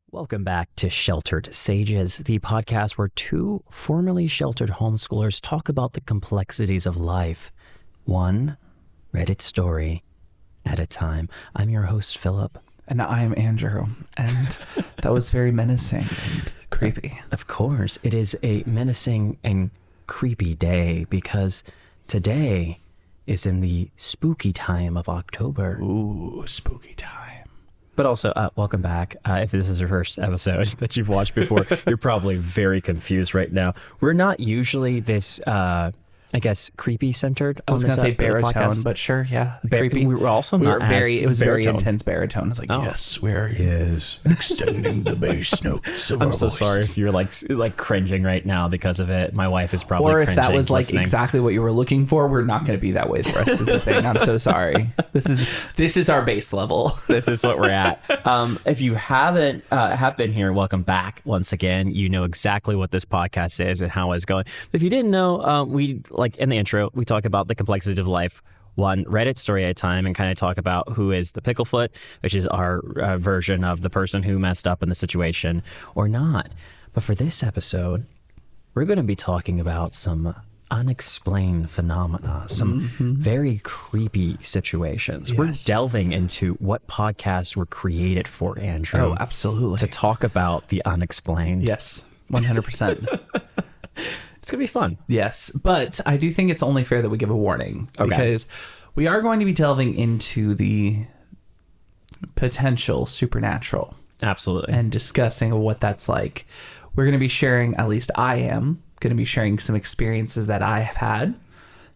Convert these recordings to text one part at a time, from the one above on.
Welcome back to Sheltered Sages, the podcast where two formerly sheltered homeschoolers talk about the complexities of life, one Reddit story at a time. I'm your host, Philip. And I am Andrew. And that was very menacing and creepy. Of course, it is a menacing and creepy day because today is in the spooky time of October. Ooh, spooky time. But also, welcome back. If this is your first episode that you've watched before, you're probably very confused right now. We're not usually this, creepy centered. I was going to say baritone, podcast. but sure, yeah. Creepy. We were also not it was baritone. very intense baritone. I was like, yes, we're extending the bass notes of I'm our so voices. sorry if you're like cringing right now because of it. My wife is probably Or if cringing that was like listening. exactly what you were looking for, we're not going to be that way the rest of the thing. I'm so sorry. This is our base level. This is what we're at. If you haven't have been here, welcome back once again. You know exactly what this podcast is and how it's going. If you didn't know, we like in the intro, we talk about the complexity of life, one Reddit story at a time, and kind of talk about who is the picklefoot, which is our version of the person who messed up in the situation or not. But for this episode, we're going to be talking about some unexplained phenomena, some very creepy situations. Yes. We're delving into what podcasts were created for, Andrew. Oh, absolutely. To talk about the unexplained. Yes, 100%. It's going to be fun. Yes, but I do think it's only fair that we give a warning because we are going to be delving into the potential supernatural. Absolutely. And discussing what that's like. We're going to be sharing, at least I am, going to be sharing some experiences that I have had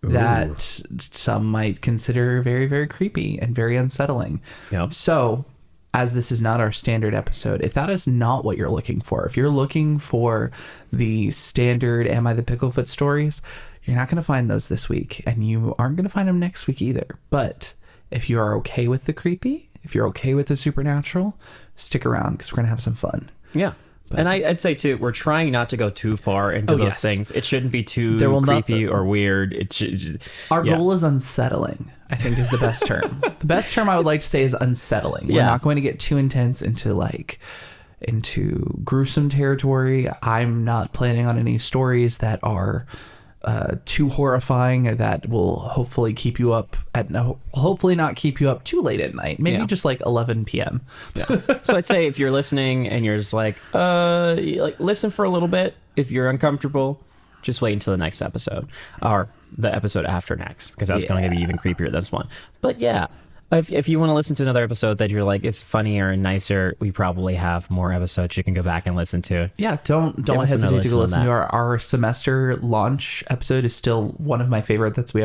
that some might consider very, very creepy and very unsettling. Yep. So, as this is not our standard episode, if that is not what you're looking for, if you're looking for the standard Am I the Picklefoot stories, you're not going to find those this week, and you aren't going to find them next week either. But if you are okay with the creepy, if you're okay with the supernatural, stick around because we're going to have some fun. Yeah. And I'd say, too, we're trying not to go too far into those things. It shouldn't be too creepy or weird. It should. Our goal is unsettling, I think, is the best term. The best term I would like to say is unsettling. We're not going to get too intense into gruesome territory. I'm not planning on any stories that are too horrifying that will hopefully keep you up hopefully not keep you up too late at night. Maybe just like 11 p.m. Yeah. So I'd say if you're listening and you're just like listen for a little bit. If you're uncomfortable, just wait until the next episode or the episode after next, because that's going to be even creepier than this one. But yeah, if you want to listen to another episode that you're like, it's funnier and nicer, we probably have more episodes you can go back and listen to. Yeah, don't hesitate to go listen to our semester launch episode. Is still one of my favorites that we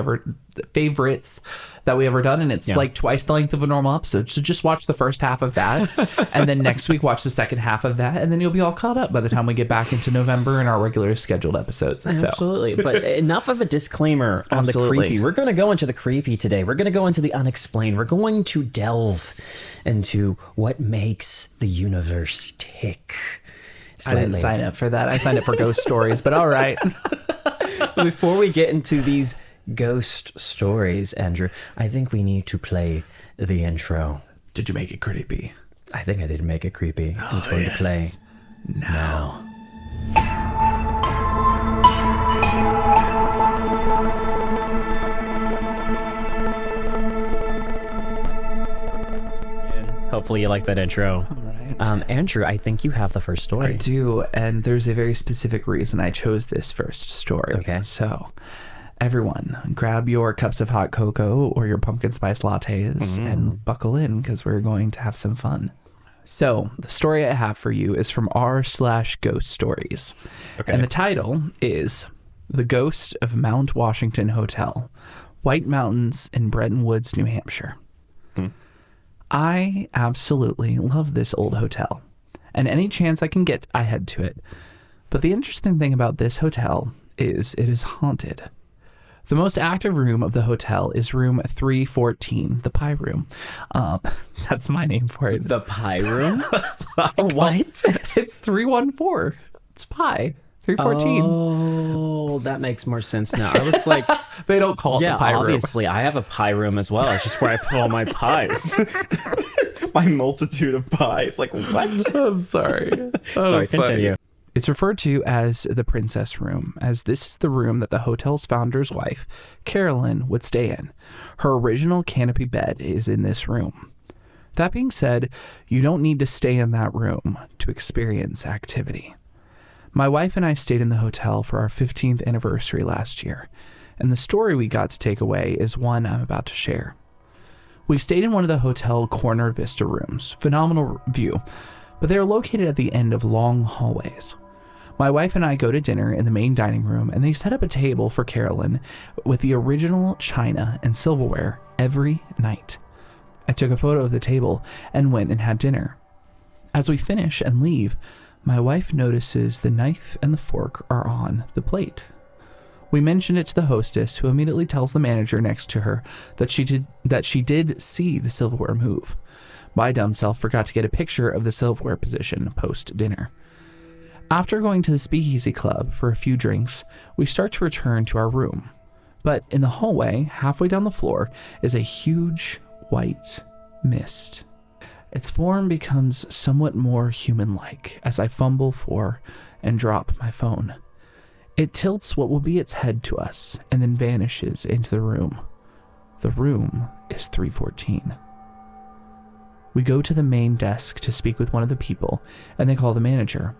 ever done, and it's like twice the length of a normal episode. So just watch the first half of that, and then next week watch the second half of that, and then you'll be all caught up by the time we get back into November and our regular scheduled episodes. Absolutely. But enough of a disclaimer on the creepy. We're going to go into the creepy today. We're going to go into the unexplained. We're going to delve into what makes the universe tick. Slightly. I didn't sign up for that. I signed up for ghost stories, but all right. Before we get into these ghost stories, Andrew, I think we need to play the intro. Did you make it creepy? I think I did make it creepy. It's going to play now. Hopefully you like that intro. All right. Andrew, I think you have the first story. I do, and there's a very specific reason I chose this first story. Okay. So, everyone, grab your cups of hot cocoa or your pumpkin spice lattes and buckle in, because we're going to have some fun. So, the story I have for you is from r/ghost stories. Okay. And the title is The Ghost of Mount Washington Hotel, White Mountains in Bretton Woods, New Hampshire. I absolutely love this old hotel, and any chance I can get, I head to it. But the interesting thing about this hotel is it is haunted. The most active room of the hotel is room 314, the pie room. That's my name for it. The pie room? What? It's 314. It's pie. 314. Oh, that makes more sense now. I was like, They don't call it the pie room. obviously, I have a pie room as well. It's just where I put all my pies. My multitude of pies. Like, what? I'm sorry. Sorry, continue. Funny. It's referred to as the Princess Room, as this is the room that the hotel's founder's wife, Carolyn, would stay in. Her original canopy bed is in this room. That being said, you don't need to stay in that room to experience activity. My wife and I stayed in the hotel for our 15th anniversary last year, and the story we got to take away is one I'm about to share. We stayed in one of the hotel corner vista rooms, phenomenal view, but they are located at the end of long hallways. My wife and I go to dinner in the main dining room, and they set up a table for Carolyn with the original china and silverware every night. I took a photo of the table and went and had dinner. As we finish and leave, my wife notices the knife and the fork are on the plate. We mention it to the hostess, who immediately tells the manager next to her that she did see the silverware move. My dumb self forgot to get a picture of the silverware position post-dinner. After going to the Speakeasy Club for a few drinks, we start to return to our room. But in the hallway, halfway down the floor, is a huge white mist. Its form becomes somewhat more human-like as I fumble for and drop my phone. It tilts what will be its head to us and then vanishes into the room. The room is 314. We go to the main desk to speak with one of the people, and they call the manager.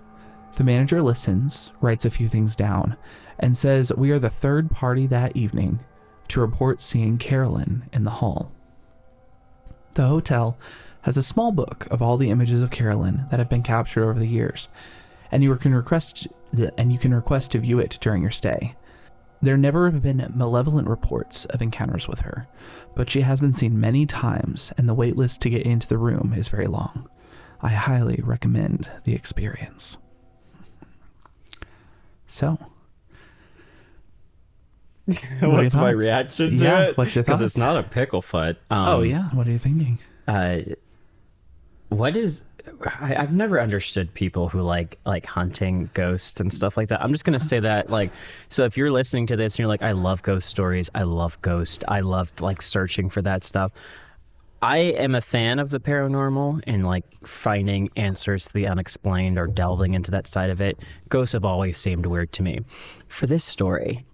The manager listens, writes a few things down, and says we are the third party that evening to report seeing Carolyn in the hall. The hotel has a small book of all the images of Carolyn that have been captured over the years, and you can request to view it during your stay. There never have been malevolent reports of encounters with her, but she has been seen many times, and the wait list to get into the room is very long. I highly recommend the experience. So, what's my reaction to it? What's your thoughts? Because it's not a pickle foot. Oh yeah, what are you thinking? What is? I've never understood people who like hunting ghosts and stuff like that. I'm just gonna say that, like, so if you're listening to this and you're like, I love ghost stories, I love ghosts, I love like searching for that stuff. I am a fan of the paranormal and like finding answers to the unexplained or delving into that side of it. Ghosts have always seemed weird to me. For this story,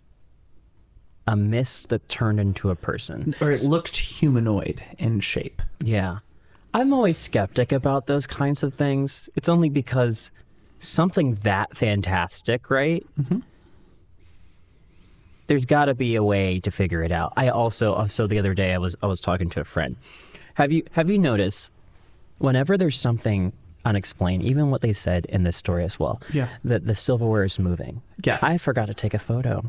a mist that turned into a person. Or it looked humanoid in shape. Yeah. I'm always skeptic about those kinds of things. It's only because something that fantastic, right? Mm-hmm. There's got to be a way to figure it out. So the other day I was talking to a friend. Have you noticed whenever there's something unexplained, even what they said in this story as well, yeah, that the silverware is moving. Yeah. I forgot to take a photo.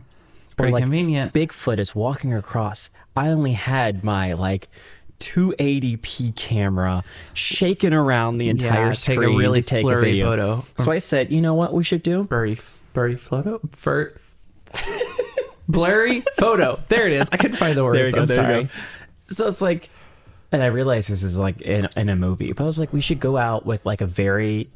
Pretty or like convenient. Bigfoot is walking across. I only had my like 280p camera shaking around the entire screen take a really to take a blurry video. Photo. So I said, you know what we should do? Blurry photo? Blurry photo. There it is. I couldn't find the words. I'm sorry. So it's like, and I realized this is like in a movie, but I was like, we should go out with like a very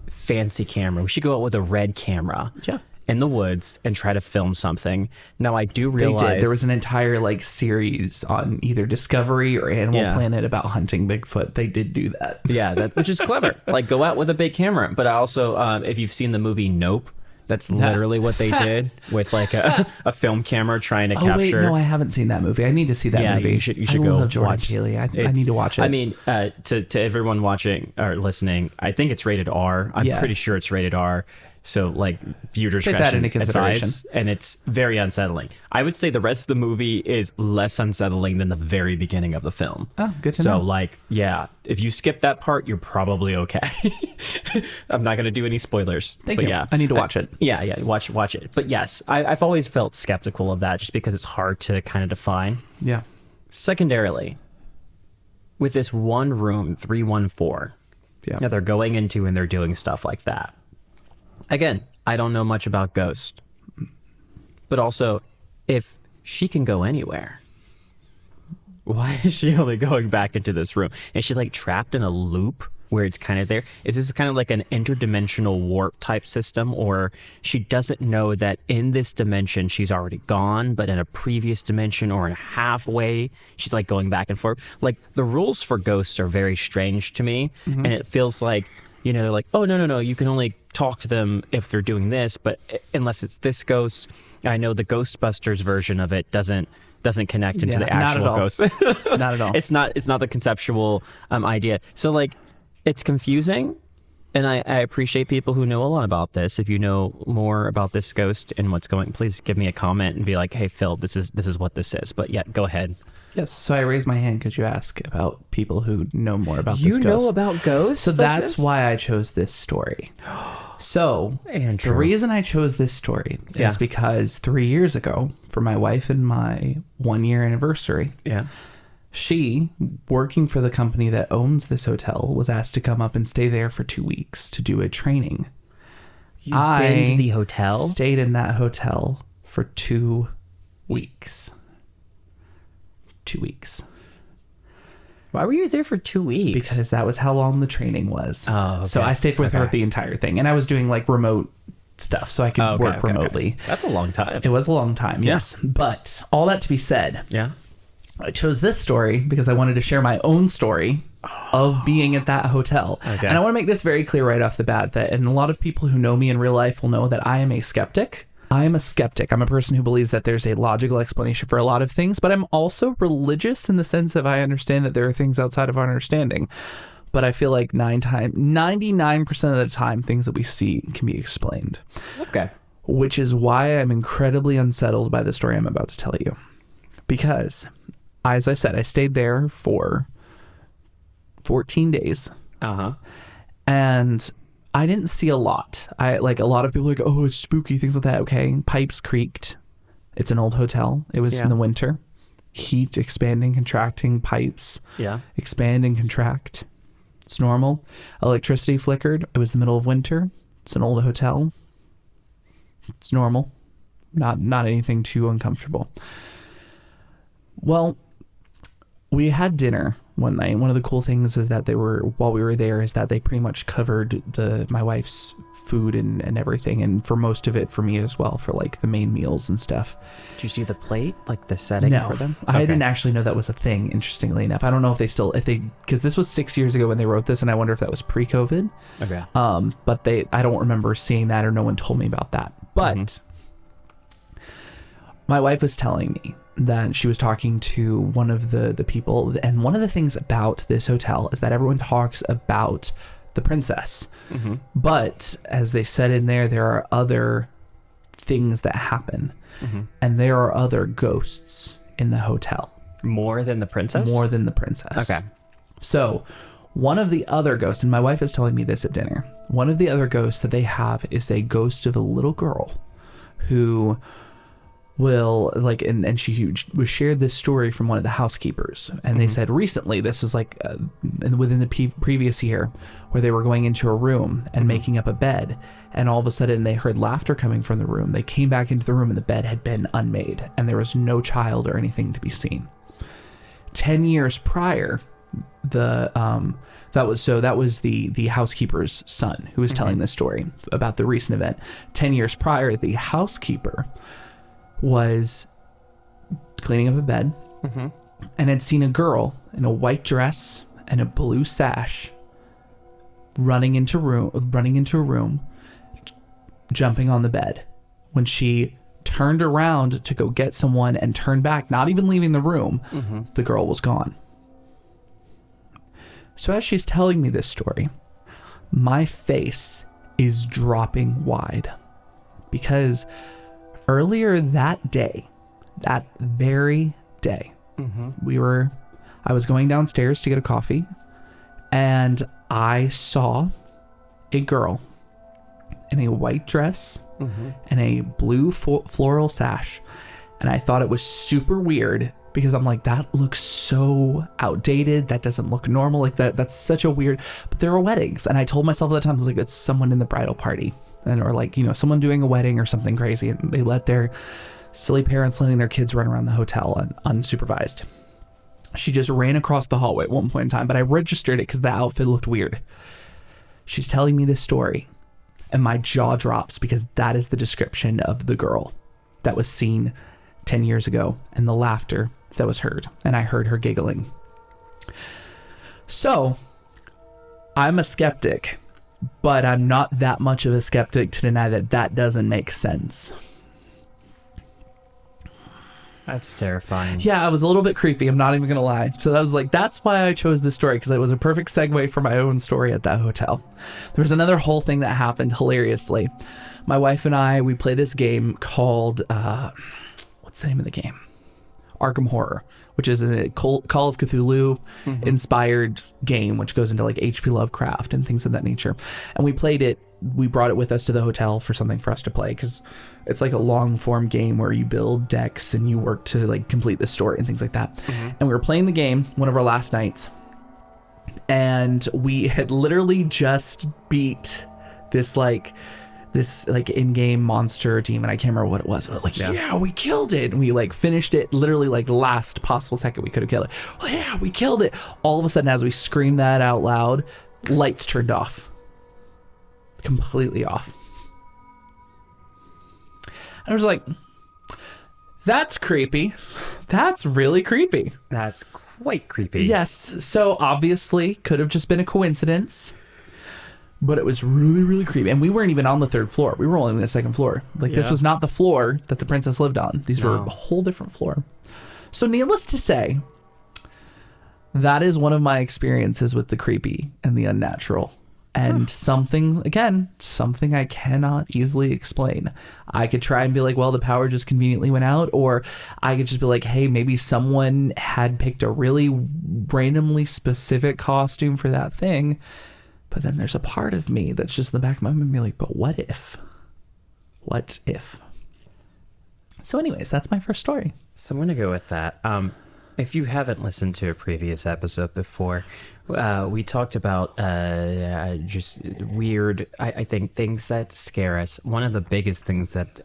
fancy camera. We should go out with a red camera. Yeah. In the woods and try to film something. Now I do realize they did. There was an entire like series on either Discovery or Animal Planet about hunting Bigfoot. They did do that. Yeah, which is clever. Like go out with a big camera. But I also, if you've seen the movie Nope, that's literally what they did with like a film camera trying to capture. Oh wait, no, I haven't seen that movie. I need to see that movie. You should I go love Jordan watch. Peele. I need to watch it. I mean, to everyone watching or listening, I think it's rated R. I'm pretty sure it's rated R. So like viewer discretion that into consideration. advised, and it's very unsettling. I would say the rest of the movie is less unsettling than the very beginning of the film. Oh, good to know. So like, yeah, if you skip that part, you're probably okay. I'm not going to do any spoilers. Thank but you. Yeah, I need to watch it. Yeah, watch it. But yes, I've always felt skeptical of that just because it's hard to kind of define. Yeah. Secondarily, with this one room, 314, that they're going into and they're doing stuff like that. Again, I don't know much about ghosts, but also, if she can go anywhere, why is she only going back into this room? Is she like trapped in a loop where it's kind of there? Is this kind of like an interdimensional warp type system, or she doesn't know that in this dimension she's already gone, but in a previous dimension or in halfway she's like going back and forth? Like, the rules for ghosts are very strange to me, and it feels like, you know, they're like, oh no, you can only talk to them if they're doing this, but unless it's this ghost. I know the Ghostbusters version of it doesn't connect into the actual ghost. Not at all. It's not the conceptual idea. So like, it's confusing, and I appreciate people who know a lot about this. If you know more about this ghost and what's going, please give me a comment and be like, hey Phil, this is what this is. But yeah, go ahead. Yes. So I raised my hand because you ask about people who know more about this ghost. You know about ghosts? So that's why I chose this story. So Andrew. The reason I chose this story is because 3 years ago, for my wife and my 1 year anniversary, she, working for the company that owns this hotel, was asked to come up and stay there for 2 weeks to do a training. You've been to the hotel? Stayed in that hotel for 2 weeks. 2 weeks. Why were you there for 2 weeks? Because that was how long the training was. Oh, okay. So I stayed with her the entire thing. And I was doing like remote stuff, so I could work remotely. Okay. That's a long time. It was a long time, yes. But all that to be said, I chose this story because I wanted to share my own story of being at that hotel. Okay. And I want to make this very clear right off the bat that, and a lot of people who know me in real life will know that I am a skeptic. I am a skeptic. I'm a person who believes that there's a logical explanation for a lot of things, but I'm also religious in the sense of I understand that there are things outside of our understanding. But I feel like 99% of the time, things that we see can be explained. Okay. Which is why I'm incredibly unsettled by the story I'm about to tell you. Because, as I said, I stayed there for 14 days. And I didn't see a lot. A lot of people are like, oh, it's spooky, things like that. Okay, pipes creaked. It's an old hotel. It was in the winter. Heat, expanding, contracting, pipes. Expand and contract. It's normal. Electricity flickered. It was the middle of winter. It's an old hotel. It's normal. Not anything too uncomfortable. Well, we had dinner one night. One of the cool things is that while we were there, is that they pretty much covered my wife's food and everything, and for most of it for me as well, for like the main meals and stuff. Did you see the plate, like the setting for them? I didn't actually know that was a thing, interestingly enough. I don't know if because this was 6 years ago when they wrote this, and I wonder if that was pre-COVID. Okay. But I don't remember seeing that, or no one told me about that. But my wife was telling me that she was talking to one of the people, and one of the things about this hotel is that everyone talks about the princess. But as they said in there are other things that happen, and there are other ghosts in the hotel. More than the princess? More than the princess. Okay. So one of the other ghosts, and my wife is telling me this at dinner, one of the other ghosts that they have is a ghost of a little girl who will and she was shared this story from one of the housekeepers, and they said recently, this was like within the previous year, where they were going into a room and making up a bed, and all of a sudden they heard laughter coming from the room. They came back into the room and the bed had been unmade and there was no child or anything to be seen. 10 years prior, that was the housekeeper's son who was telling this story about the recent event. 10 years prior, the housekeeper was cleaning up a bed and had seen a girl in a white dress and a blue sash running into a room, jumping on the bed. When she turned around to go get someone and turned back, not even leaving the room, the girl was gone. So as she's telling me this story, my face is dropping wide, because earlier that day, that very day, I was going downstairs to get a coffee, and I saw a girl in a white dress and a blue floral sash, and I thought it was super weird, because I'm like, that looks so outdated. That doesn't look normal. Like that's such a weird, but there were weddings. And I told myself at the time, I was like, it's someone in the bridal party, or like, someone doing a wedding or something crazy. And they let their silly parents letting their kids run around the hotel unsupervised. She just ran across the hallway at one point in time, but I registered it because the outfit looked weird. She's telling me this story, and my jaw drops because that is the description of the girl that was seen 10 years ago and the laughter that was heard. And I heard her giggling. So I'm a skeptic, but I'm not that much of a skeptic to deny that that doesn't make sense. That's terrifying. Yeah, it was a little bit creepy. I'm not even going to lie. So that was like, that's why I chose this story, because it was a perfect segue for my own story at that hotel. There was another whole thing that happened hilariously. My wife and I, we play this game called, what's the name of the game? Arkham Horror, which is a Call of Cthulhu inspired game, which goes into like H.P. Lovecraft and things of that nature. And we played it. We brought it with us to the hotel for something for us to play, because it's like a long form game where you build decks and you work to like complete the story and things like that. And we were playing the game one of our last nights, and we had literally just beat this in-game monster demon. I can't remember what it was. And I was like, yeah, we killed it. And we like finished it literally like last possible second we could have killed it. Well, yeah, we killed it. All of a sudden, as we screamed that out loud, lights turned off. Completely off. And I was like, that's creepy. That's really creepy. That's quite creepy. Yes. So obviously could have just been a coincidence, but it was really, really creepy. And we weren't even on the third floor. We were only on the second floor. Like this was not the floor that the princess lived on. These were a whole different floor. So needless to say, that is one of my experiences with the creepy and the unnatural. And something I cannot easily explain. I could try and be like, well, the power just conveniently went out. Or I could just be like, hey, maybe someone had picked a really randomly specific costume for that thing. But then there's a part of me that's just in the back of my mind be like, but what if? What if? So anyways, that's my first story. So I'm going to go with that. If you haven't listened to a previous episode before, we talked about just weird, I think, things that scare us. One of the biggest things that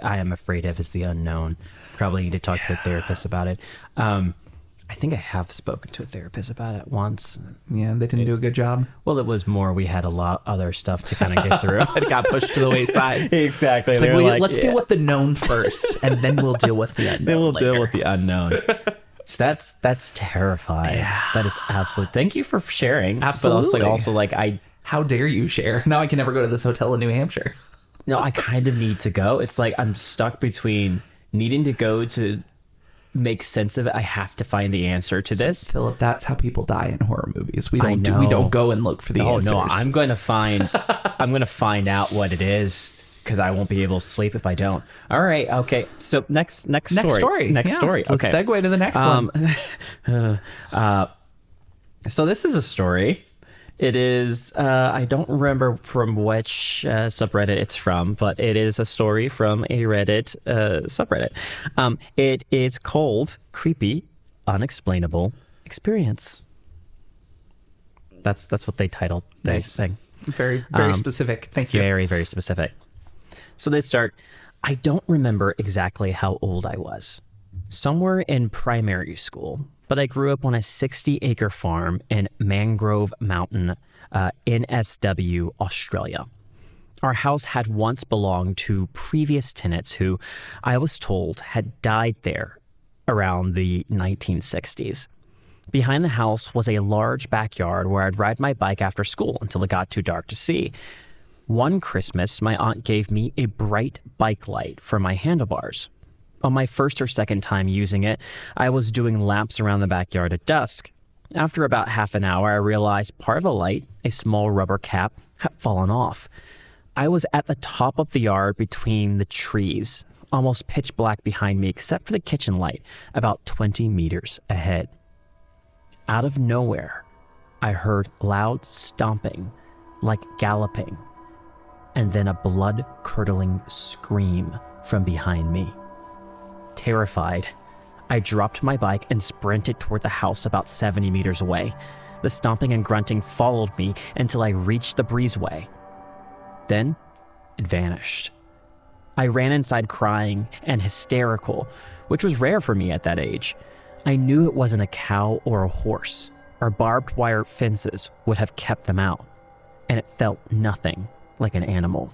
I am afraid of is the unknown. Probably need to talk to a therapist about it. I think I have spoken to a therapist about it once. Yeah, they didn't do a good job. Well, it was more, we had a lot other stuff to kind of get through. It got pushed to the wayside. Exactly. It's like, let's deal with the known first, and then we'll deal with the unknown. Then we'll later. deal with the unknown. So that's terrifying. Yeah. That is absolutely. Thank you for sharing. Absolutely. But also how dare you share? Now I can never go to this hotel in New Hampshire. No, I kind of need to go. It's like I'm stuck between needing to go to make sense of it. I have to find the answer to this. Philip, that's how people die in horror movies. We don't go and look for the answers. No, I'm going to find out what it is, because I won't be able to sleep if I don't. All right. Okay. So next story. Next story. Okay. Let's segue to the next one. So this is a story. It is, I don't remember from which subreddit it's from, but it is a story from a Reddit subreddit. It is called Creepy, Unexplainable Experience. That's what they titled this thing. It's very, very specific. Thank you. Very, very specific. So they start, I don't remember exactly how old I was. Somewhere in primary school. But I grew up on a 60-acre farm in Mangrove Mountain, NSW, Australia. Our house had once belonged to previous tenants who, I was told, had died there around the 1960s. Behind the house was a large backyard where I'd ride my bike after school until it got too dark to see. One Christmas, my aunt gave me a bright bike light for my handlebars. On my first or second time using it, I was doing laps around the backyard at dusk. After about half an hour, I realized part of the light, a small rubber cap, had fallen off. I was at the top of the yard between the trees, almost pitch black behind me except for the kitchen light, about 20 meters ahead. Out of nowhere, I heard loud stomping, like galloping, and then a blood-curdling scream from behind me. Terrified, I dropped my bike and sprinted toward the house about 70 meters away. The stomping and grunting followed me until I reached the breezeway. Then, it vanished. I ran inside crying and hysterical, which was rare for me at that age. I knew it wasn't a cow or a horse. Our barbed wire fences would have kept them out, and it felt nothing like an animal.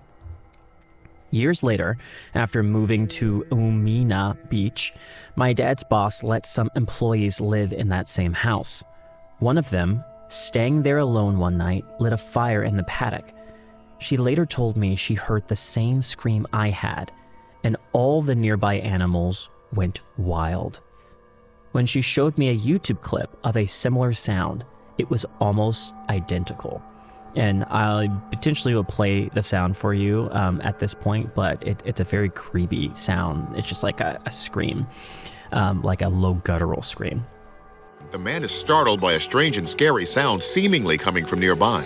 Years later, after moving to Umina Beach, my dad's boss let some employees live in that same house. One of them, staying there alone one night, lit a fire in the paddock. She later told me she heard the same scream I had, and all the nearby animals went wild. When she showed me a YouTube clip of a similar sound, it was almost identical. And I potentially will play the sound for you at this point, but it's a very creepy sound. It's just like a scream, like a low guttural scream. The man is startled by a strange and scary sound seemingly coming from nearby.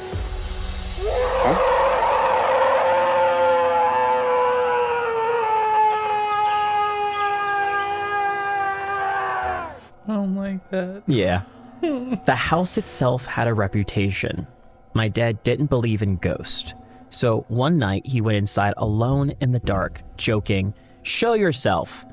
I don't like that. Yeah. The house itself had a reputation. My dad didn't believe in ghosts. So one night he went inside alone in the dark, joking, "Show yourself."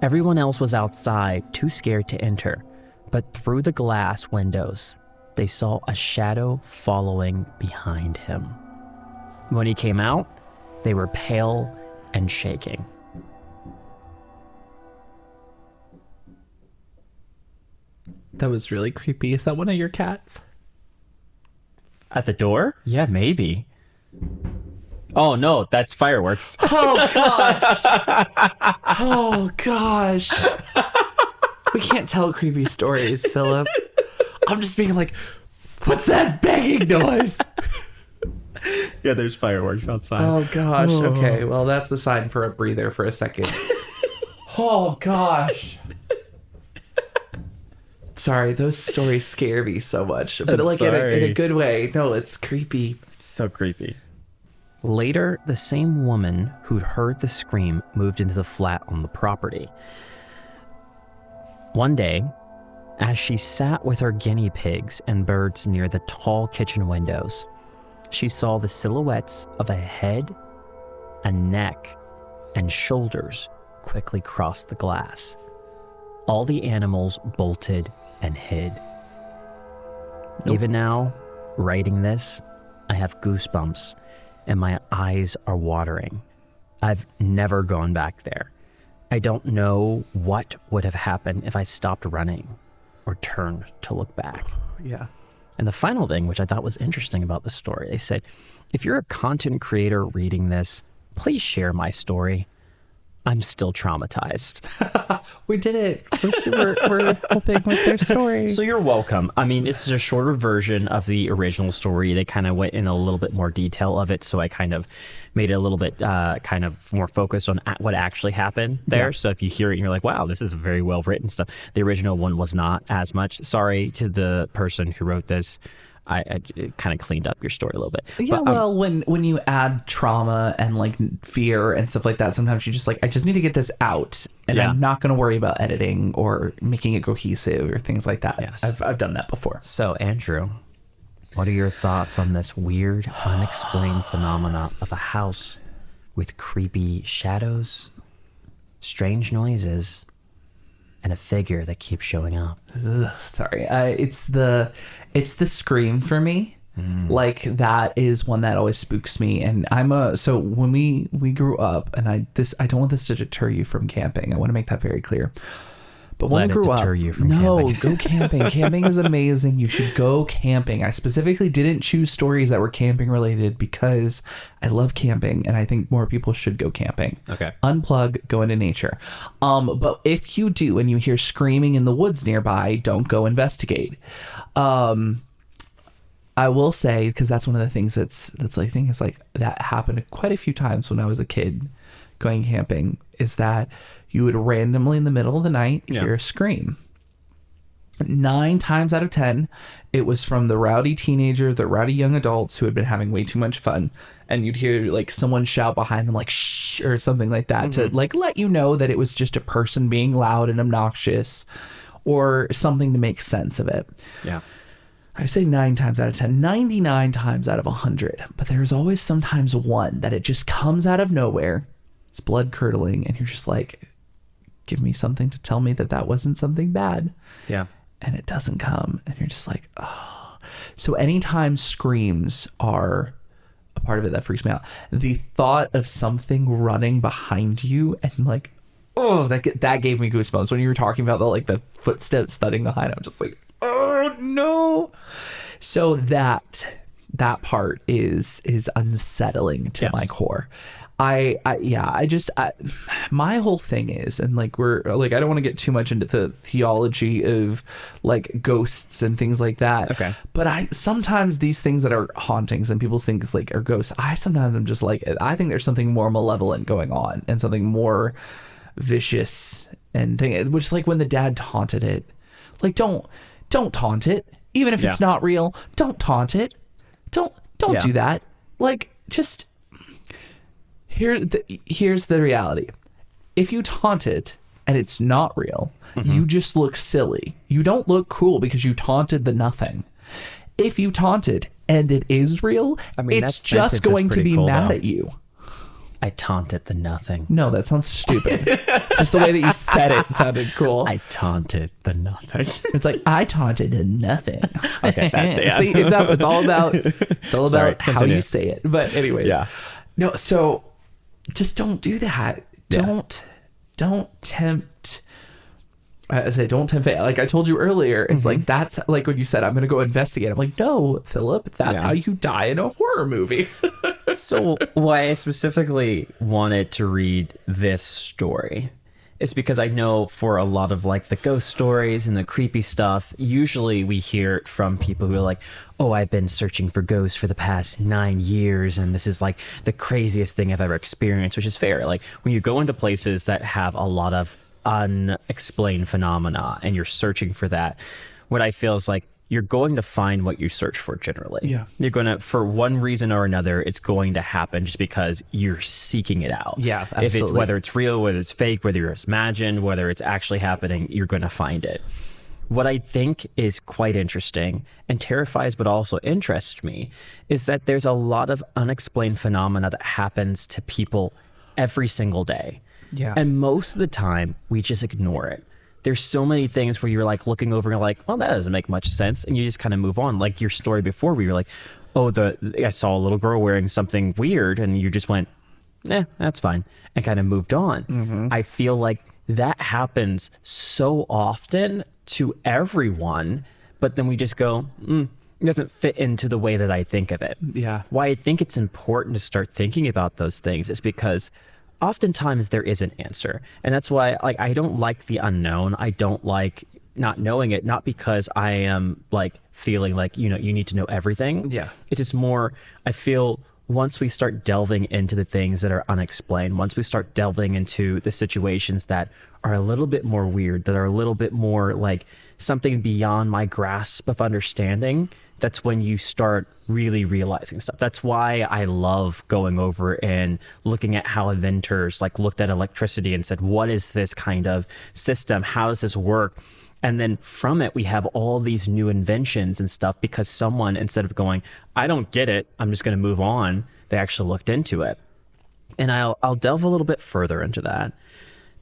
Everyone else was outside, too scared to enter. But through the glass windows, they saw a shadow following behind him. When he came out, they were pale and shaking. That was really creepy. Is that one of your cats? At the door? Yeah, maybe. Oh no, that's fireworks. Oh gosh. Oh gosh. We can't tell creepy stories, Philip. I'm just being like, what's that banging noise? Yeah, there's fireworks outside. Oh gosh. Okay, well that's a sign for a breather for a second. Oh gosh. Sorry, those stories scare me so much. But I'm like in sorry. a good way. No, it's creepy. It's so creepy. Later, the same woman who'd heard the scream moved into the flat on the property. One day, as she sat with her guinea pigs and birds near the tall kitchen windows, she saw the silhouettes of a head, a neck, and shoulders quickly cross the glass. All the animals bolted and hid. Nope. Even now, writing this, I have goosebumps and my eyes are watering. I've never gone back there. I don't know what would have happened if I stopped running or turned to look back. Yeah. And the final thing, which I thought was interesting about the story, they said, if you're a content creator reading this, please share my story. I'm still traumatized. We did it. We're helping with their story. So you're welcome. I mean, it's a shorter version of the original story. They kind of went in a little bit more detail of it. So I kind of made it a little bit kind of more focused on what actually happened there. Yeah. So if you hear it and you're like, wow, this is very well written stuff. The original one was not as much. Sorry to the person who wrote this. I kind of cleaned up your story a little bit. Yeah, but, well, when you add trauma and like fear and stuff like that, sometimes you just like, I just need to get this out, and I'm not going to worry about editing or making it cohesive or things like that. Yes. I've done that before. So, Andrew, what are your thoughts on this weird, unexplained phenomena of a house with creepy shadows, strange noises, and a figure that keeps showing up? Ugh, sorry. It's the scream for me. Like that is one that always spooks me. And so when we grew up, and I don't want this to deter you from camping. I want to make that very clear. But when we grew up, go camping. Camping is amazing. You should go camping. I specifically didn't choose stories that were camping related because I love camping and I think more people should go camping. Okay. Unplug, go into nature. But if you do and you hear screaming in the woods nearby, don't go investigate. I will say, because that's one of the things that's like, I think it's like that happened quite a few times when I was a kid going camping, is that you would randomly in the middle of the night hear a scream. 9 times out of 10, it was from the rowdy teenager, the rowdy young adults who had been having way too much fun. And you'd hear like someone shout behind them like shh or something like that to like let you know that it was just a person being loud and obnoxious or something to make sense of it. Yeah. I say 9 times out of 10, 99 times out of 100. But there's always sometimes one that it just comes out of nowhere. It's blood curdling and you're just like, give me something to tell me that that wasn't something bad. Yeah. And it doesn't come. And you're just like, oh. So anytime screams are a part of it, that freaks me out. The thought of something running behind you and like, oh, that gave me goosebumps when you were talking about the footsteps thudding behind. I'm just like, oh no. So that part is unsettling to my core. My whole thing is, and like I don't want to get too much into the theology of like ghosts and things like that. Okay. But sometimes these things that are hauntings and people think like are ghosts, I'm just like, I think there's something more malevolent going on and something more vicious and thing, which is like when the dad taunted it. Like don't taunt it, even if it's not real. Don't taunt it. Don't do that. Like just. Here's the reality. If you taunt it and it's not real, you just look silly. You don't look cool because you taunted the nothing. If you taunt it and it is real, it's just going to be mad at you. I taunted the nothing. No, that sounds stupid. Just the way that you said it sounded cool. I taunted the nothing. It's like, I taunted the nothing. Okay, See, it's all about how you say it. But anyways. Yeah. No, so just don't do that. Yeah. Don't tempt. I say don't tempt fate. Like I told you earlier, it's like that's like when you said I'm gonna go investigate. I'm like, no, Philip, that's how you die in a horror movie. So why I specifically wanted to read this story is because I know for a lot of like the ghost stories and the creepy stuff, usually we hear it from people who are like, oh, I've been searching for ghosts for the past 9 years and this is like the craziest thing I've ever experienced, which is fair. Like when you go into places that have a lot of unexplained phenomena and you're searching for that, what I feel is like you're going to find what you search for generally. Yeah. You're going to, for one reason or another, it's going to happen just because you're seeking it out. Yeah, absolutely. Whether it's real, whether it's fake, whether it's imagined, whether it's actually happening, you're going to find it. What I think is quite interesting and terrifies but also interests me is that there's a lot of unexplained phenomena that happens to people every single day. Yeah. And most of the time, we just ignore it. There's so many things where you're like looking over and you're like, well, that doesn't make much sense. And you just kind of move on. Like your story before where you're like, oh, I saw a little girl wearing something weird. And you just went, that's fine. And kind of moved on. I feel like that happens so often to everyone. But then we just go, it doesn't fit into the way that I think of it. Yeah. Why I think it's important to start thinking about those things is because oftentimes there is an answer. And that's why like I don't like the unknown. I don't like not knowing it, not because I am like feeling like, you need to know everything. Yeah. It's just more, I feel once we start delving into the things that are unexplained, once we start delving into the situations that are a little bit more weird, that are a little bit more like something beyond my grasp of understanding, that's when you start really realizing stuff. That's why I love going over and looking at how inventors like looked at electricity and said, what is this kind of system? How does this work? And then from it, we have all these new inventions and stuff because someone, instead of going, I don't get it, I'm just going to move on, they actually looked into it. And I'll delve a little bit further into that.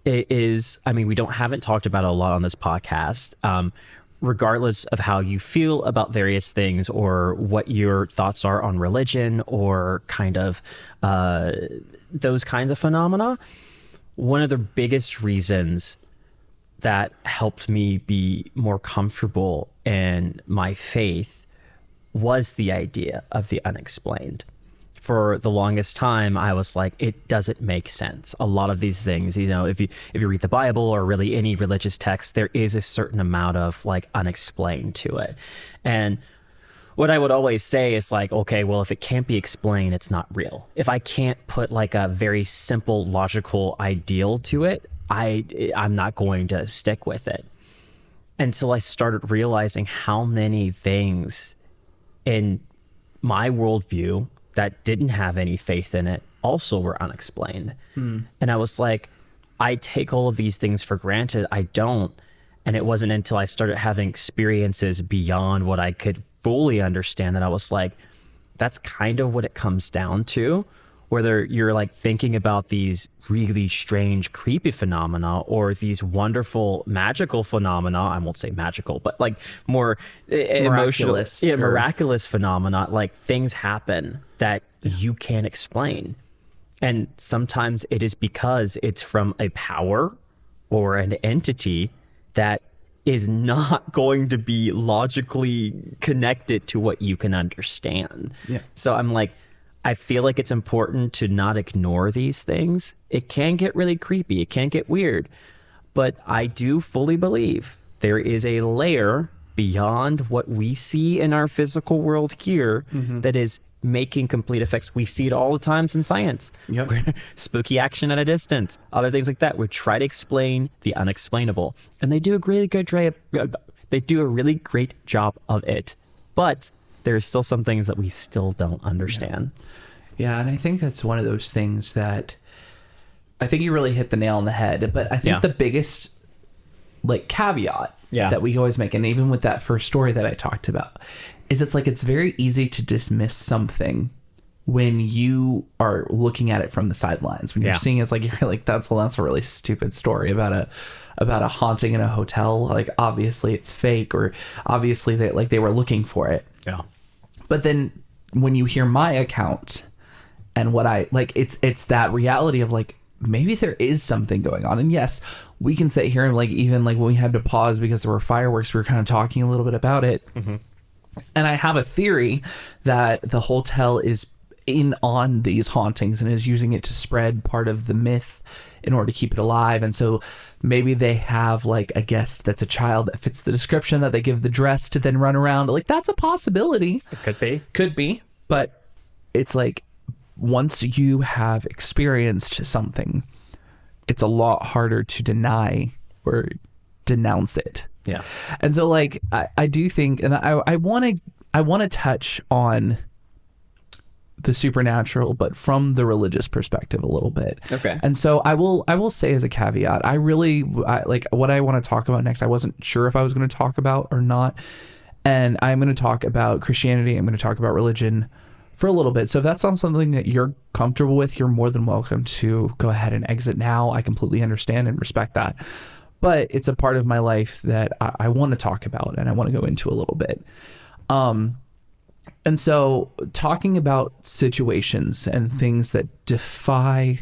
It is, we haven't talked about it a lot on this podcast. Regardless of how you feel about various things or what your thoughts are on religion or kind of those kinds of phenomena, one of the biggest reasons that helped me be more comfortable in my faith was the idea of the unexplained. For the longest time, I was like, it doesn't make sense. A lot of these things, if you read the Bible or really any religious text, there is a certain amount of like unexplained to it. And what I would always say is like, okay, well, if it can't be explained, it's not real. If I can't put like a very simple, logical ideal to it, I'm not going to stick with it. Until I started realizing how many things in my worldview that didn't have any faith in it also were unexplained. And I was like, I take all of these things for granted. I don't. And it wasn't until I started having experiences beyond what I could fully understand that I was like, that's kind of what it comes down to. whether you're like thinking about these really strange, creepy phenomena or these wonderful, magical phenomena. I won't say magical, but like more emotional, miraculous phenomena. Like things happen that you can't explain. And sometimes it is because it's from a power or an entity that is not going to be logically connected to what you can understand. Yeah. So I'm like, I feel like it's important to not ignore these things. It can get really creepy. It can get weird. But I do fully believe there is a layer beyond what we see in our physical world here that is making complete effects. We see it all the times in science. Yep. Spooky action at a distance, other things like that. We try to explain the unexplainable, and they do a really great job of it. But there's still some things that we still don't understand. Yeah, and I think that's one of those things that I think you really hit the nail on the head. But I think the biggest like caveat that we always make, and even with that first story that I talked about, is it's very easy to dismiss something when you are looking at it from the sidelines. When you're seeing it, it's like you're like, that's a really stupid story about a haunting in a hotel. Like obviously it's fake, or obviously they were looking for it. Yeah. But then when you hear my account and what I like, it's that reality of like, maybe there is something going on. And yes, we can sit here and like, even like when we had to pause because there were fireworks, we were kind of talking a little bit about it. And I have a theory that the hotel is in on these hauntings and is using it to spread part of the myth in order to keep it alive. And so maybe they have like a guest that's a child that fits the description, that they give the dress to then run around. Like that's a possibility. It could be. But it's like, once you have experienced something, it's a lot harder to deny or denounce it. Yeah. And so like I do think, and I want to touch on the supernatural, but from the religious perspective a little bit. Okay. And so I will say as a caveat, I like what I want to talk about next. I wasn't sure if I was going to talk about or not. And I'm going to talk about Christianity. I'm going to talk about religion for a little bit. So if that's not something that you're comfortable with, you're more than welcome to go ahead and exit now. I completely understand and respect that. But it's a part of my life that I want to talk about and I want to go into a little bit. And so talking about situations and things that defy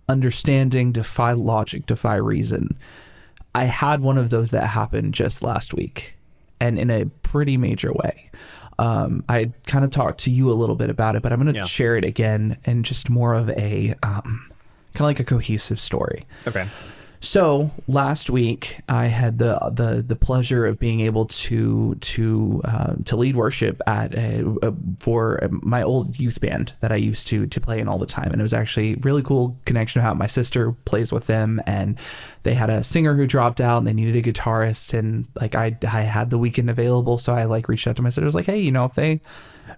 understanding, defy logic, defy reason. I had one of those that happened just last week, and in a pretty major way. I kind of talked to you a little bit about it, but I'm going to share it again in just more of a kind of like a cohesive story. Okay. So last week I had the pleasure of being able to lead worship at for my old youth band that I used to play in all the time, and it was actually really cool connection to how my sister plays with them, and they had a singer who dropped out and they needed a guitarist, and like I had the weekend available, so I like reached out to my sister. I was like, hey, if they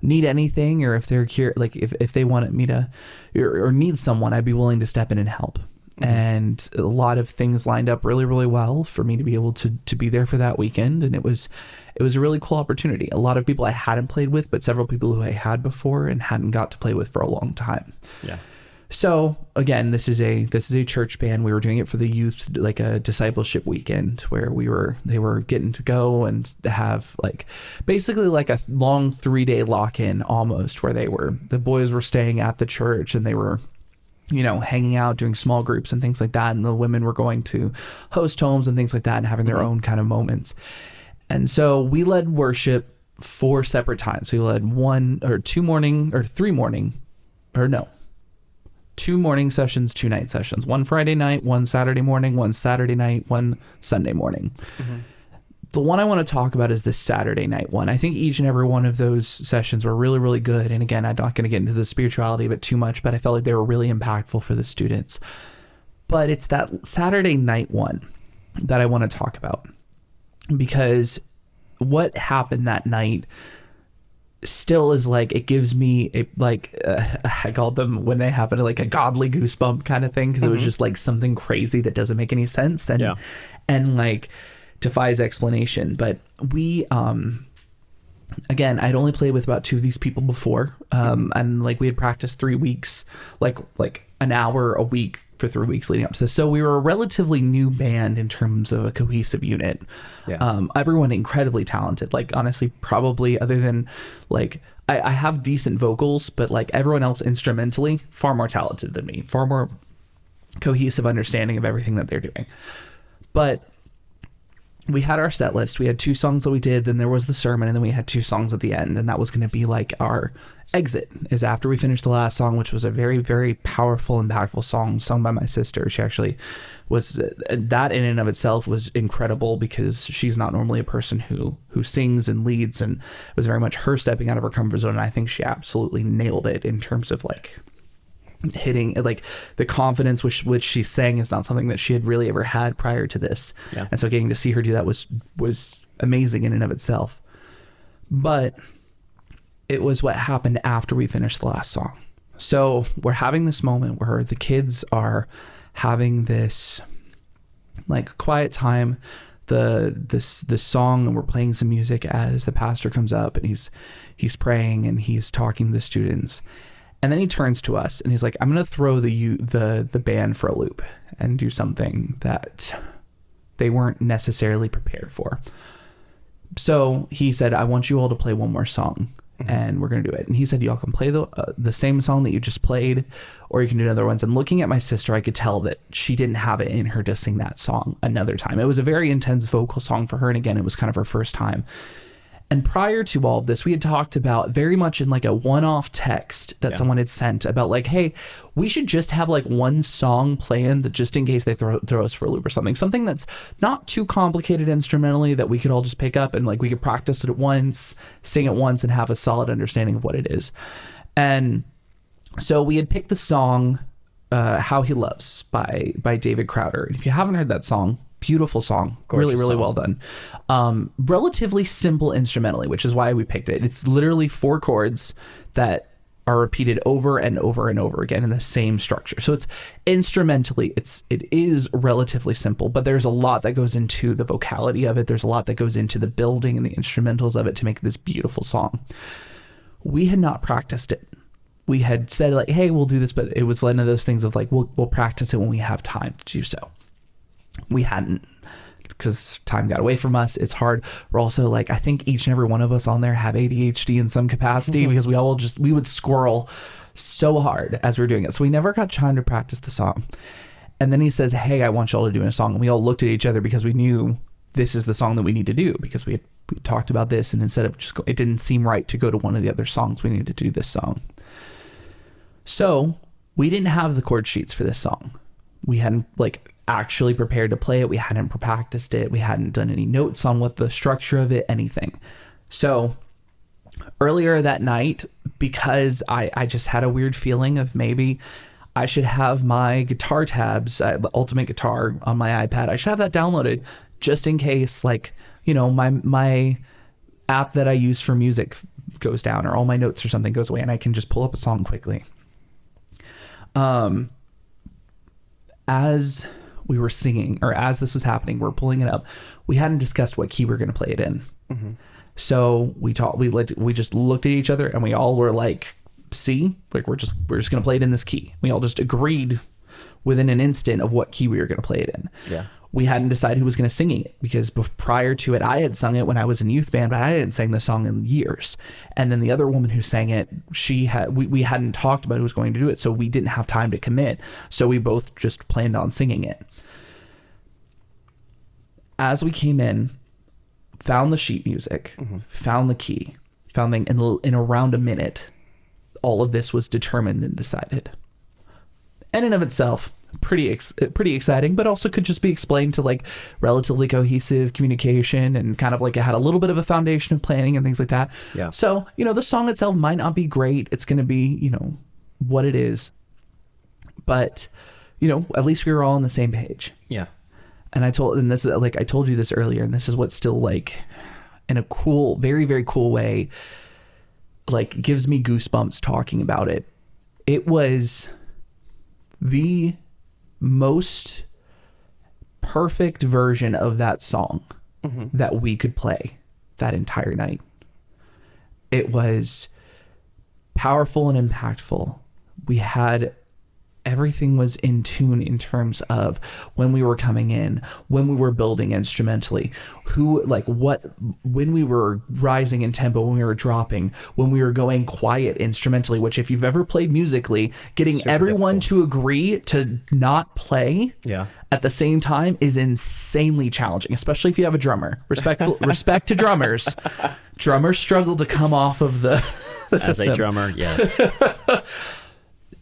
need anything, or if they're like if they wanted me to or need someone, I'd be willing to step in and help. And a lot of things lined up really, really well for me to be able to be there for that weekend. And it was a really cool opportunity. A lot of people I hadn't played with, but several people who I had before and hadn't got to play with for a long time. Yeah. So again, this is a church band. We were doing it for the youth, like a discipleship weekend where they were getting to go and have like basically like a long 3-day lock-in almost, where the boys were staying at the church and they were hanging out, doing small groups and things like that. And the women were going to host homes and things like that and having their own kind of moments. And so we led worship 4 separate times. We led 2 morning sessions, 2 night sessions, 1 Friday night, 1 Saturday morning, 1 Saturday night, 1 Sunday morning. Mm-hmm. The one I want to talk about is the Saturday night one. I think each and every one of those sessions were really, really good. And again, I'm not going to get into the spirituality of it too much, but I felt like they were really impactful for the students. But it's that Saturday night one that I want to talk about, because what happened that night still is like, it gives me I called them when they happen like a godly goosebump kind of thing, because it was just like something crazy that doesn't make any sense and like defies explanation. But we again, I'd only played with about 2 of these people before. And like we had practiced 3 weeks, like an hour a week for 3 weeks leading up to this. So we were a relatively new band in terms of a cohesive unit. Yeah. Everyone incredibly talented. Like honestly, probably other than like I have decent vocals, but like everyone else instrumentally, far more talented than me, far more cohesive understanding of everything that they're doing. But we had our set list. We had 2 songs that we did, then there was the sermon, and then we had 2 songs at the end, and that was going to be like our exit, is after we finished the last song, which was a very, very powerful, impactful song sung by my sister. She actually was, that in and of itself was incredible, because she's not normally a person who sings and leads, and it was very much her stepping out of her comfort zone, and I think she absolutely nailed it in terms of like hitting, like the confidence which she sang is not something that she had really ever had prior to this. Yeah. And so getting to see her do that was amazing in and of itself. But it was what happened after we finished the last song. So we're having this moment where the kids are having this like quiet time, the song, and we're playing some music as the pastor comes up and he's praying and he's talking to the students. And then he turns to us and he's like, I'm going to throw the band for a loop and do something that they weren't necessarily prepared for. So he said, I want you all to play one more song, and we're going to do it. And he said, y'all can play the same song that you just played, or you can do another ones. And looking at my sister, I could tell that she didn't have it in her to sing that song another time. It was a very intense vocal song for her. And again, it was kind of her first time. And prior to all of this, we had talked about very much in like a one-off text that someone had sent about like, hey, we should just have like one song planned just in case they throw us for a loop or something that's not too complicated instrumentally, that we could all just pick up and like we could practice it at once, sing it once, and have a solid understanding of what it is. And so we had picked the song How He Loves by David Crowder. And if you haven't heard that song, beautiful song. Gorgeous really song. Well done. Relatively simple instrumentally, which is why we picked it. It's literally 4 chords that are repeated over and over and over again in the same structure. So it's instrumentally, it is relatively simple, but there's a lot that goes into the vocality of it. There's a lot that goes into the building and the instrumentals of it to make this beautiful song. We had not practiced it. We had said like, hey, we'll do this, but it was one of those things of like, we'll practice it when we have time to do so. We hadn't, because time got away from us. It's hard. We're also like, I think each and every one of us on there have ADHD in some capacity, because we would squirrel so hard as we were doing it. So we never got time to practice the song. And then he says, hey, I want y'all to do a song. And we all looked at each other because we knew this is the song that we need to do, because we talked about this, and instead of just it didn't seem right to go to one of the other songs. We needed to do this song. So we didn't have the chord sheets for this song. We hadn't like actually prepared to play it. We hadn't practiced it. We hadn't done any notes on what the structure of it, anything. So earlier that night, because I just had a weird feeling of maybe I should have my guitar tabs, Ultimate Guitar on my iPad. I should have that downloaded just in case, like, you know, my app that I use for music goes down, or all my notes or something goes away, and I can just pull up a song quickly. As we were singing, or as this was happening, we're pulling it up. We hadn't discussed what key we're going to play it in. Mm-hmm. So we just looked at each other, and we all were like, C, like we're just going to play it in this key. We all just agreed within an instant of what key we were going to play it in. Yeah. We hadn't decided who was going to sing it, because prior to it, I had sung it when I was in youth band, but I hadn't sang the song in years. And then the other woman who sang it, we hadn't talked about who was going to do it, so we didn't have time to commit. So we both just planned on singing it. As we came in, found the sheet music, found the key, in around a minute, all of this was determined and decided. And in of itself, pretty exciting, but also could just be explained to like relatively cohesive communication, and kind of like it had a little bit of a foundation of planning and things like that. Yeah. So, you know, the song itself might not be great. It's going to be, you know, what it is. But, you know, at least we were all on the same page. Yeah. And I told you this earlier, and this is what's still like in a cool, very, very cool way, like gives me goosebumps talking about it. It was the most perfect version of that song that we could play that entire night. it was powerful and impactful. We had everything was in tune in terms of when we were coming in, when we were building instrumentally, when we were rising in tempo, when we were dropping, when we were going quiet instrumentally, which if you've ever played musically, getting super everyone difficult to agree to not play Yeah. at the same time is insanely challenging, especially if you have a drummer. Respect to drummers. Drummers struggle to come off of the system. As a drummer, yes.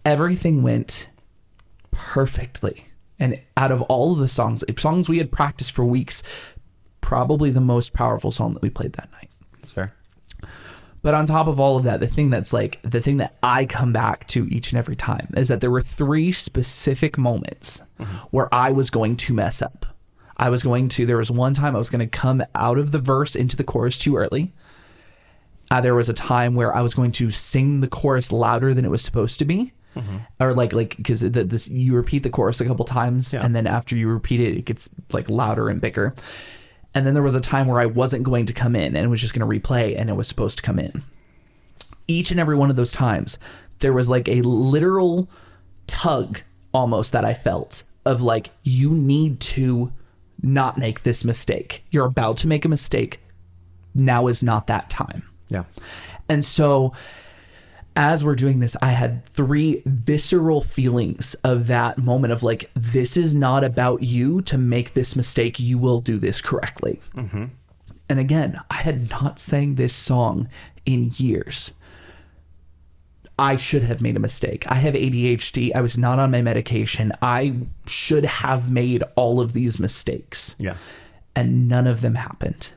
Everything went perfectly. And out of all of the songs we had practiced for weeks, probably the most powerful song that we played that night. That's fair. But on top of all of that, the thing that I come back to each and every time is that there were 3 specific moments where I was going to mess up. There was one time I was going to come out of the verse into the chorus too early. There was a time where I was going to sing the chorus louder than it was supposed to be. Or because you repeat the chorus a couple times, and then after you repeat it, it gets like louder and bigger. And then there was a time where I wasn't going to come in and was just going to replay, and it was supposed to come in. Each and every one of those times, there was like a literal tug almost that I felt of like, you need to not make this mistake. You're about to make a mistake. Now is not that time. Yeah. And so as we're doing this, I had 3 visceral feelings of that moment of like, this is not about you to make this mistake. You will do this correctly. And again, I had not sang this song in years. I should have made a mistake. I have ADHD. I was not on my medication. I should have made all of these mistakes. Yeah. And none of them happened.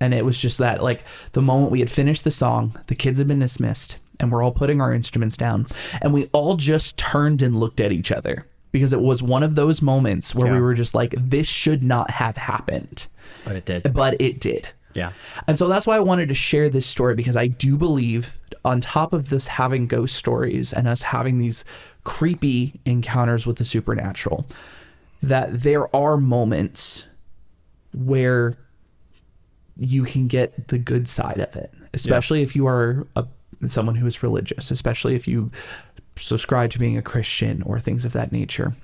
And it was just that, like, the moment we had finished the song, the kids had been dismissed, and we're all putting our instruments down, and we all just turned and looked at each other, because it was one of those moments where we were just like, this should not have happened. But it did. But it did. Yeah. And so that's why I wanted to share this story, because I do believe, on top of this having ghost stories and us having these creepy encounters with the supernatural, that there are moments where you can get the good side of it, especially if you are someone who is religious, especially if you subscribe to being a Christian or things of that nature.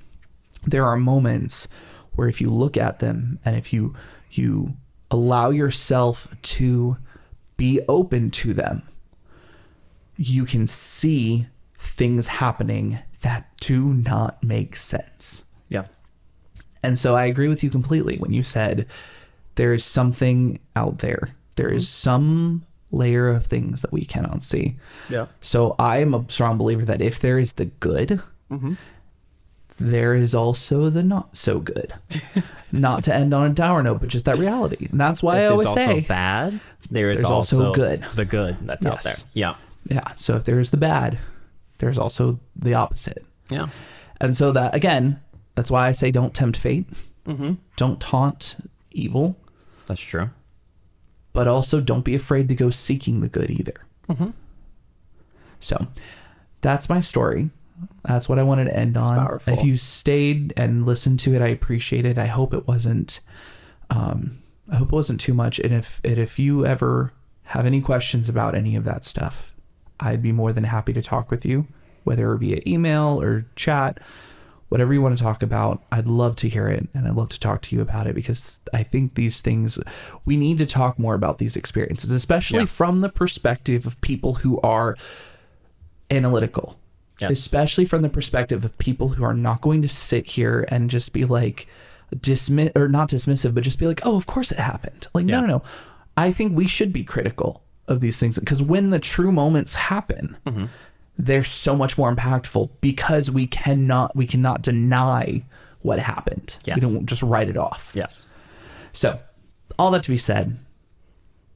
There are moments where if you look at them and if you allow yourself to be open to them, you can see things happening that do not make sense. Yeah. And so I agree with you completely when you said there is something out there. There is some layer of things that we cannot see. Yeah. So I am a strong believer that if there is the good, there is also the not so good. Not to end on a dour note, but just that reality. And that's why I always say, there's also bad, there's also good. The good that's out there. Yeah. Yeah. So if there's the bad, there's also the opposite. Yeah. And so that, again, that's why I say don't tempt fate. Don't taunt evil. That's true. But also don't be afraid to go seeking the good either. So that's my story. That's what I wanted to end on. Powerful. If you stayed and listened to it, I appreciate it. I hope it wasn't too much. And if you ever have any questions about any of that stuff, I'd be more than happy to talk with you, whether via email or chat. Whatever you want to talk about, I'd love to hear it, and I'd love to talk to you about it, because I think these things, we need to talk more about these experiences, especially from the perspective of people who are analytical, especially from the perspective of people who are not going to sit here and just be like not dismissive, but just be like, oh, of course it happened. Like, no. I think we should be critical of these things, because when the true moments happen, they're so much more impactful, because we cannot deny what happened. We don't just write it off. Yes. So all that to be said,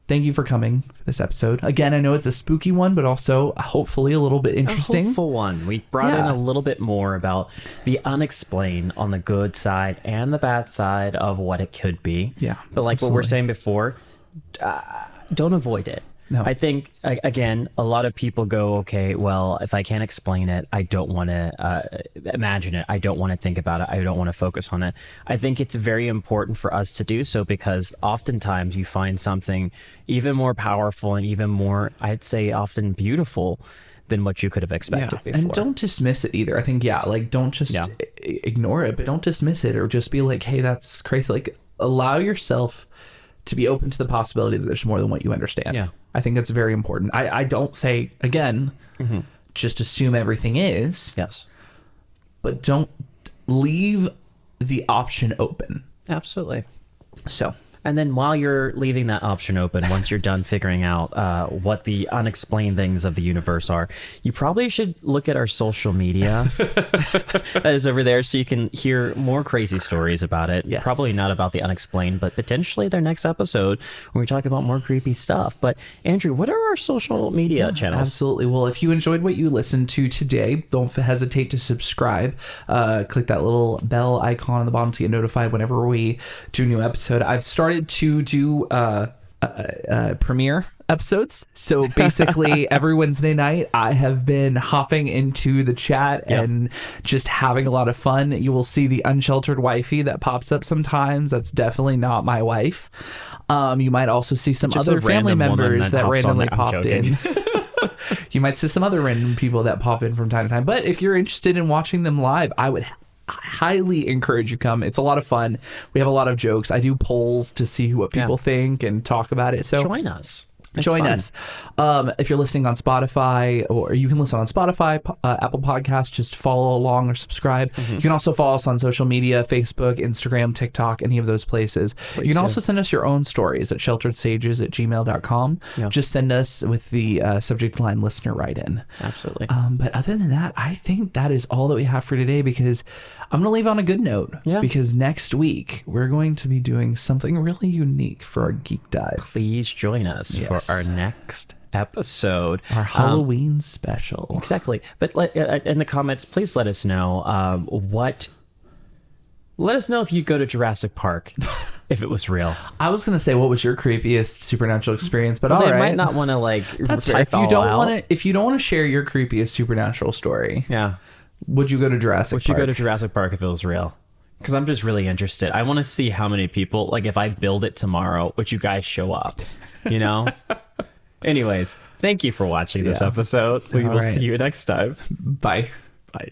thank you for coming for this episode. Again, I know it's a spooky one, but also hopefully a little bit interesting. A hopeful one. We brought in a little bit more about the unexplained on the good side and the bad side of what it could be. Yeah. But like what we're saying before, don't avoid it. No. I think, again, a lot of people go, okay, well, if I can't explain it, I don't want to imagine it. I don't want to think about it. I don't want to focus on it. I think it's very important for us to do so, because oftentimes you find something even more powerful and even more, I'd say, often beautiful than what you could have expected before. And don't dismiss it either. I think, like, don't just ignore it, but don't dismiss it or just be like, hey, that's crazy. Like, allow yourself to be open to the possibility that there's more than what you understand. Yeah. I think that's very important. I don't say, again, just assume everything is. Yes. But don't leave the option open. Absolutely. So. And then while you're leaving that option open, once you're done figuring out what the unexplained things of the universe are, you probably should look at our social media that is over there, so you can hear more crazy stories about it. Yes. Probably not about the unexplained, but potentially their next episode when we talk about more creepy stuff. But Andrew, what are our social media channels? Absolutely. Well, if you enjoyed what you listened to today, don't hesitate to subscribe. Click that little bell icon on the bottom to get notified whenever we do a new episode. I've started to do premiere episodes. So basically every Wednesday night I have been hopping into the chat and just having a lot of fun. You will see the unsheltered wifey that pops up sometimes. That's definitely not my wife. You might also see some Just other a family random woman members that that hops on randomly there. I'm popped in. You might see some other random people that pop in from time to time. But if you're interested in watching them live, I would highly encourage you come. It's a lot of fun. We have a lot of jokes. I do polls to see what people think and talk about it. So join us. Join us. If you're listening on Spotify, or you can listen on Spotify, Apple Podcasts, just follow along or subscribe. You can also follow us on social media, Facebook, Instagram, TikTok, any of those places. You can also send us your own stories at shelteredsages@gmail.com. Just send us with the subject line listener write-in. Absolutely. But other than that, I think that is all that we have for today, because I'm going to leave on a good note. Because next week we're going to be doing something really unique for our Geek Dive. Please join us for our next episode, our Halloween special. Exactly. But in the comments, please let us know let us know if you go to Jurassic Park, if it was real. I was gonna say, what was your creepiest supernatural experience? But they might not want to That's fair. If you don't want to share your creepiest supernatural story, would you go to Jurassic Park? Would you go to Jurassic Park if it was real? Because I'm just really interested. I want to see how many people, like, if I build it tomorrow, would you guys show up? You know? Anyways, thank you for watching this episode. We will see you next time. Bye. Bye.